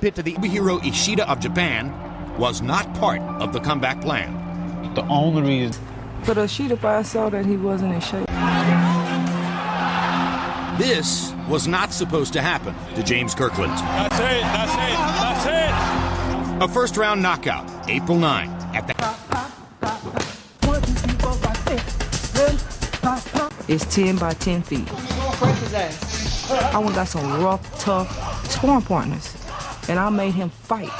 pit to the hero Ishida of Japan was not part of the comeback plan. The only reason. For the Ishida fight, I saw that he wasn't in shape. This was not supposed to happen to James Kirkland. That's it, that's it, that's it. A first-round knockout, April 9, at the... It's 10 by 10 feet. I went got some rough, tough sparring partners, and I made him fight.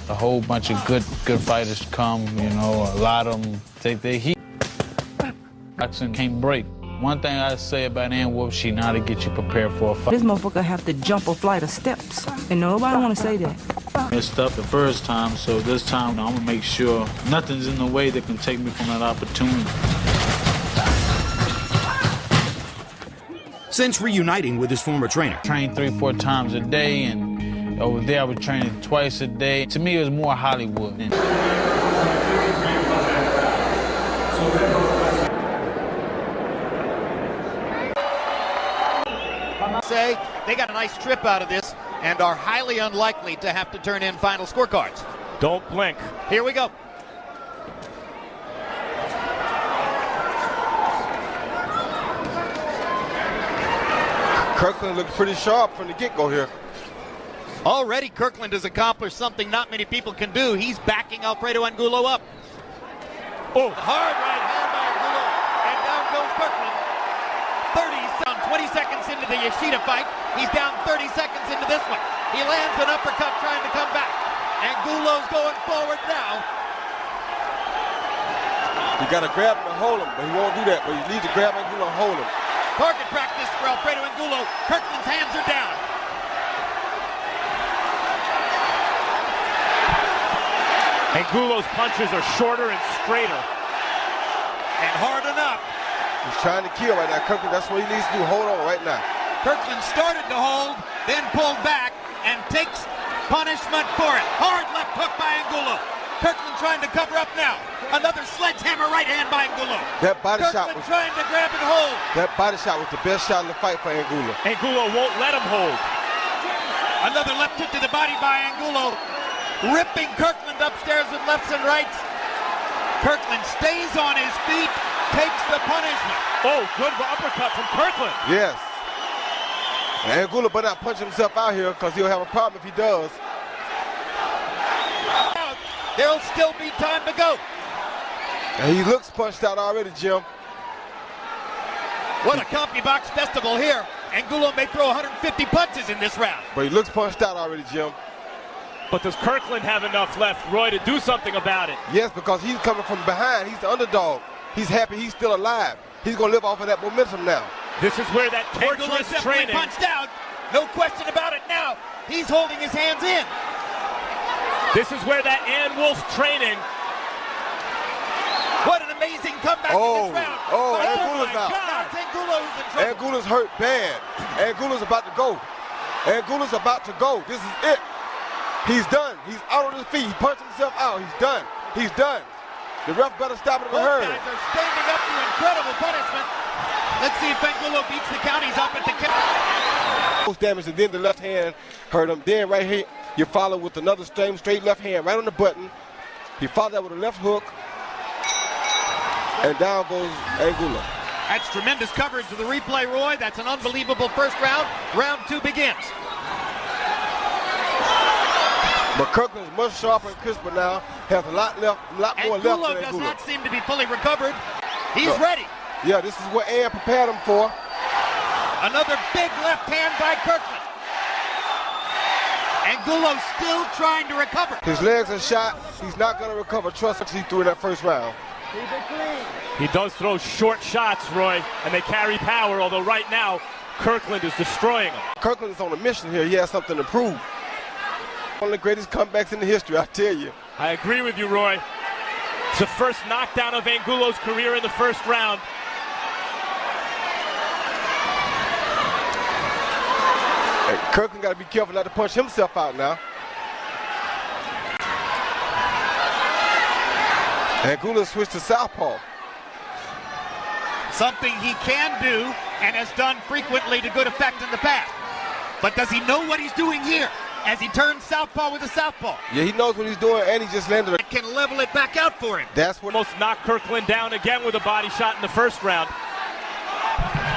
A whole bunch of good fighters come, you know, a lot of them take their heat. Boxing can't break. One thing I say about Angulo, she know how to get you prepared for a fight. This motherfucker have to jump a flight of steps, and nobody want to say that. Messed up the first time, so this time I'm gonna make sure nothing's in the way that can take me from that opportunity. Since reuniting with his former trainer. Train 3-4 times a day, and over there I was training twice a day. To me, it was more Hollywood. Say they got a nice trip out of this and are highly unlikely to have to turn in final scorecards. Don't blink. Here we go. Kirkland looks pretty sharp from the get-go here. Already Kirkland has accomplished something not many people can do. He's backing Alfredo Angulo up. Oh, hard right hand by Angulo, and down goes Kirkland. 20 seconds into the Ishida fight. He's down 30 seconds into this one. He lands an uppercut trying to come back. Angulo's going forward now. You got to grab him and hold him, but he won't do that. But you need to grab Angulo and hold him. Target practice for Alfredo Angulo. Kirkland's hands are down. Angulo's punches are shorter and straighter. And hard enough. He's trying to kill right now. Kirkland, that's what he needs to do. Hold on right now. Kirkland started to hold, then pulled back, and takes punishment for it. Hard left hook by Angulo. Kirkland trying to cover up now. Another sledgehammer right hand by Angulo. That body shot was trying to grab and hold. That body shot was the best shot in the fight for Angulo. Angulo won't let him hold. Another left hook to the body by Angulo, ripping Kirkland upstairs with lefts and rights. Kirkland stays on his feet, takes the punishment. Oh, good uppercut from Kirkland. Yes. And Angulo better not punch himself out here because he'll have a problem if he does. There'll still be time to go. And he looks punched out already, Jim. What a CompuBox festival here. Angulo may throw 150 punches in this round. But he looks punched out already, Jim. But does Kirkland have enough left, Roy, to do something about it? Yes, because he's coming from behind. He's the underdog. He's happy he's still alive. He's going to live off of that momentum now. This is where that torturous training... punched out. No question about it now. He's holding his hands in. This is where that Ann Wolf training... What an amazing comeback in this round. Angulo's out. Angulo's in trouble. Angulo's hurt bad. Angulo's about to go. Angulo's about to go. This is it. He's done. He's out on his feet. He punched himself out. He's done. He's done. The ref better stop it in a hurry. Both guys are standing up to incredible punishment. Let's see if Angulo beats the count. He's up at the count. Most damage, and then the left hand hurt him. Then right here, you follow with another straight left hand right on the button. He followed that with a left hook. And down goes Angulo. That's tremendous coverage of the replay, Roy. That's an unbelievable first round. Round 2 begins. But Kirkland's much sharper and crisper now. Has a lot more left than Angulo. Does not seem to be fully recovered. He's ready. Yeah, this is what Ann prepared him for. Another big left hand by Kirkland. Angulo still trying to recover. His legs are shot. He's not going to recover. Trust what he threw in that first round. He does throw short shots, Roy, and they carry power, although right now, Kirkland is destroying him. Kirkland is on a mission here. He has something to prove. One of the greatest comebacks in the history, I tell you. I agree with you, Roy. It's the first knockdown of Angulo's career in the first round. And Kirkland got to be careful not to punch himself out now. Angulo switched to southpaw. Something he can do and has done frequently to good effect in the past. But does he know what he's doing here? as he turns southpaw with a southpaw. Yeah, he knows what he's doing, and he just landed. Can level it back out for him. That's what Almost knocked Kirkland down again with a body shot in the first round.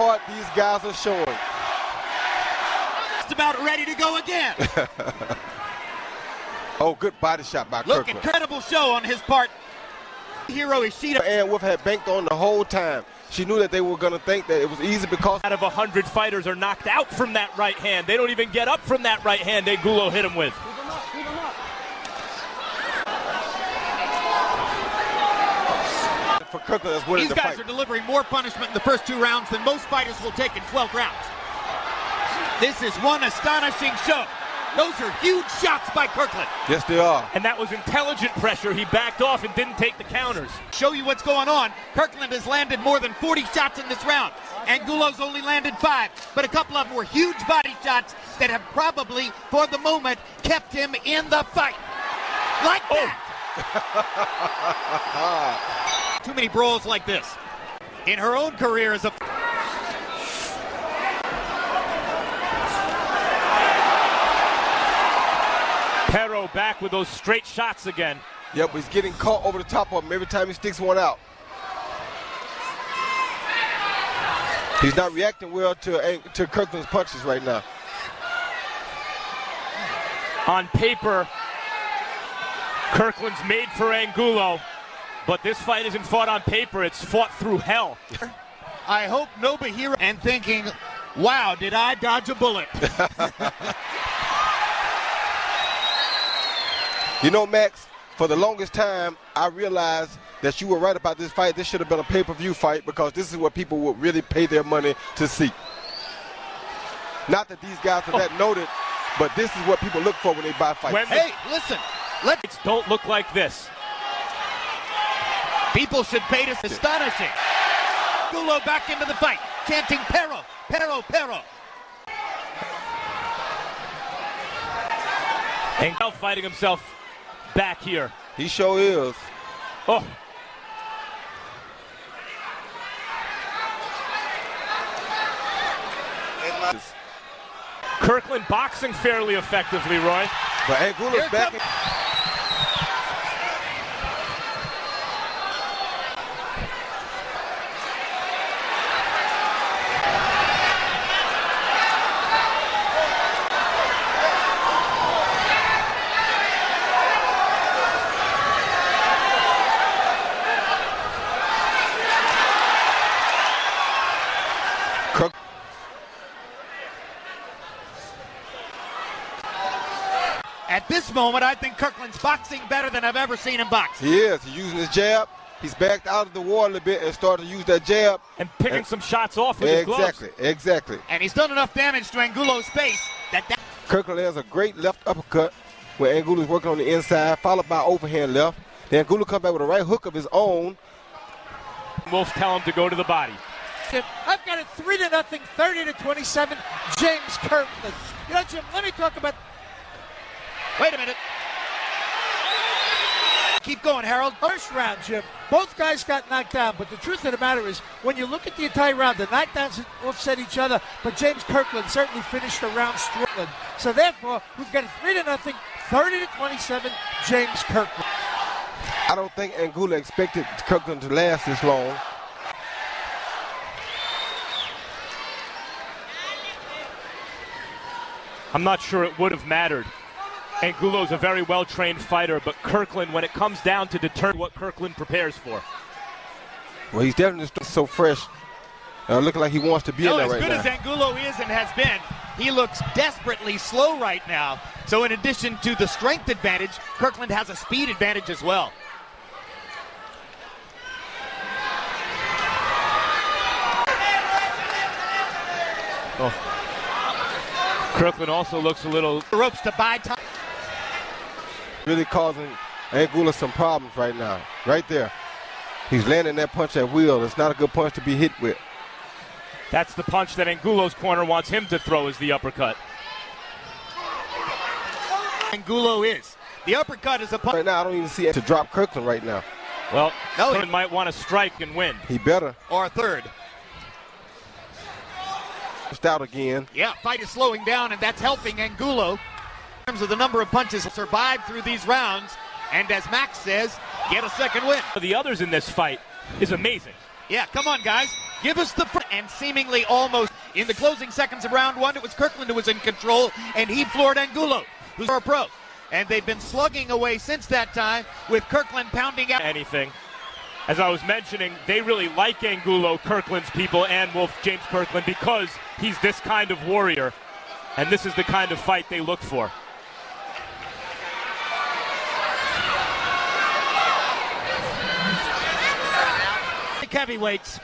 what these guys are showing. Just about ready to go again. Oh, good body shot by Look, Kirkland. incredible show on his part. Hero Ishida. And Wolf had banked on the whole time. She knew that they were going to think that it was easy because Out of 100 fighters are knocked out from that right hand. They don't even get up from that right hand Angulo hit him with. for Kirkland that's winning These the guys fight. are delivering more punishment in the first 2 rounds than most fighters will take in 12 rounds. This is one astonishing show. Those are huge shots by Kirkland. Yes, they are. And that was intelligent pressure. He backed off and didn't take the counters. Show you what's going on. Kirkland has landed more than 40 shots in this round. Angulo's only landed 5, but a couple of them were huge body shots that have probably, for the moment, kept him in the fight. Like that. Too many brawls like this. In her own career as a... Pero back with those straight shots again. Yep, he's getting caught over the top of him every time he sticks one out. He's not reacting well to Kirkland's punches right now. On paper, Kirkland's made for Angulo, but this fight isn't fought on paper, it's fought through hell. I hope Nobuhiro and thinking, wow, did I dodge a bullet? You know, Max, for the longest time, I realized that you were right about this fight. This should have been a pay-per-view fight because this is what people would really pay their money to see. Not that these guys are that noted, but this is what people look for when they buy fights. Hey, listen, Let's don't look like this. people should pay to astonishing. Angulo back into the fight, chanting Pero, Pero, Pero. Angulo fighting himself back here. He sure is. Oh. Kirkland boxing fairly effectively, Roy. But Angulo's back. At this moment, I think Kirkland's boxing better than I've ever seen him box. He is. He's using his jab. He's backed out of the war a little bit and started to use that jab. And picking some shots off with his gloves. Exactly. And he's done enough damage to Angulo's face that Kirkland has a great left uppercut where Angulo's working on the inside, followed by overhand left. Then Angulo comes back with a right hook of his own. Wolf tell him to go to the body. I've got it 3-0, 30-27, James Kirkland. You know, Jim, let me talk about... Wait a minute. Keep going, Harold. First round, Jim, both guys got knocked down, but the truth of the matter is, when you look at the entire round, the knockdowns offset each other, but James Kirkland certainly finished the round strong. So therefore, we've got a 3-0, 30-27, James Kirkland. I don't think Angulo expected Kirkland to last this long. I'm not sure it would have mattered. Angulo's a very well-trained fighter, but Kirkland, when it comes down to determine what Kirkland prepares for. Well, he's definitely so fresh. Looking like he wants to be in there right now. As good as Angulo is and has been, he looks desperately slow right now. So in addition to the strength advantage, Kirkland has a speed advantage as well. Kirkland also looks a little... Ropes to buy time. Really causing Angulo some problems right now. Right there. He's landing that punch at will. It's not a good punch to be hit with. That's the punch that Angulo's corner wants him to throw, is the uppercut. Angulo is. The uppercut is a punch. Right now, I don't even see it to drop Kirkland right now. Well, Kirkland might want to strike and win. He better. Or a third. Out again. Yeah, fight is slowing down, and that's helping Angulo. In terms of the number of punches survived through these rounds, and as Max says, get a second win. The others in this fight is amazing. Yeah, come on, guys. Give us the and seemingly almost in the closing seconds of round one, it was Kirkland who was in control, and he floored Angulo, who's a pro. And they've been slugging away since that time with Kirkland pounding out anything. As I was mentioning, they really like Angulo, Kirkland's people, and Wolf James Kirkland, because he's this kind of warrior, and this is the kind of fight they look for. Heavyweights,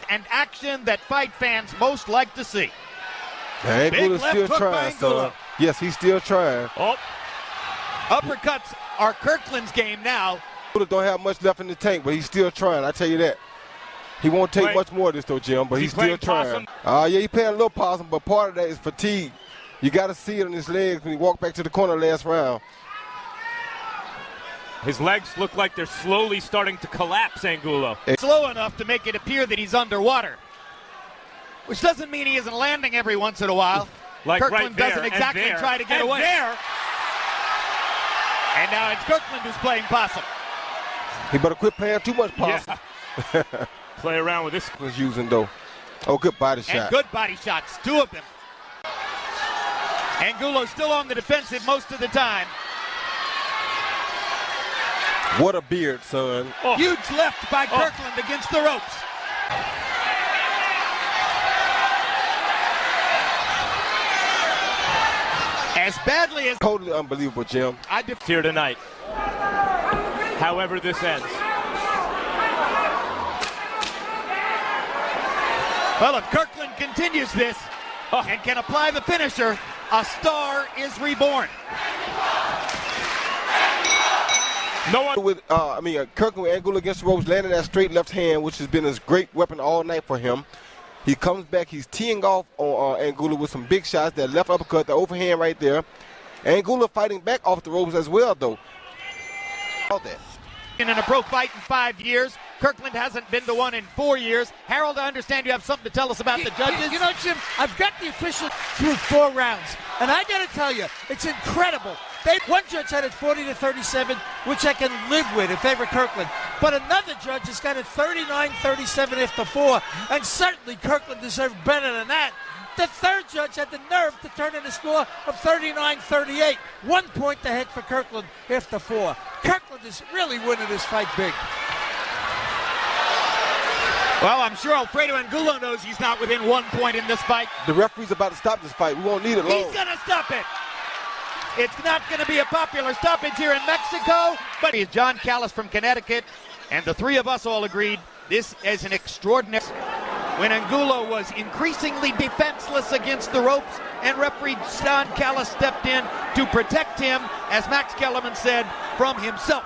and action that fight fans most like to see. Angulo's still trying, son. Yes, he's still trying. Oh, uppercuts are Kirkland's game now. Angulo don't have much left in the tank, but he's still trying. I tell you that. He won't take much more of this, though, Jim, but he's still trying. Yeah, he's playing a little possum, but part of that is fatigue. You got to see it on his legs when he walked back to the corner last round. His legs look like they're slowly starting to collapse, Angulo. Slow enough to make it appear that he's underwater, which doesn't mean he isn't landing every once in a while. Like Kirkland right doesn't exactly try to get away. And now it's Kirkland who's playing possum. He better quit playing too much possum. Yeah. Play around with this. Was using, though. Oh, good body shot. And good body shots, two of them. Angulo's still on the defensive most of the time. What a beard, son. Oh. Huge left by Kirkland against the ropes. As badly as... Totally unbelievable, Jim. Here tonight. However this ends. Well, if Kirkland continues this and can apply the finisher, a star is reborn. No one with, Kirkland with Angulo against the ropes, landing that straight left hand, which has been his great weapon all night for him. He comes back, he's teeing off on Angulo with some big shots, that left uppercut, the overhand right there. Angulo fighting back off the ropes as well, though. All that. In a pro fight in 5 years, Kirkland hasn't been to one in 4 years. Harold, I understand you have something to tell us about the judges. You know, Jim, I've got the officials through 4 rounds, and I got to tell you, it's incredible. One judge had it 40-37, which I can live with in favor of Kirkland. But another judge has got it 39-37 after 4, and certainly Kirkland deserved better than that. The third judge had the nerve to turn in a score of 39-38. 1 point ahead for Kirkland after 4. Kirkland is really winning this fight big. Well, I'm sure Alfredo Angulo knows he's not within 1 point in this fight. The referee's about to stop this fight. We won't need it long. He's going to stop it. It's not going to be a popular stoppage here in Mexico, but he's John Callis from Connecticut, and the three of us all agreed this is an extraordinary... When Angulo was increasingly defenseless against the ropes, and referee John Callis stepped in to protect him, as Max Kellerman said, from himself.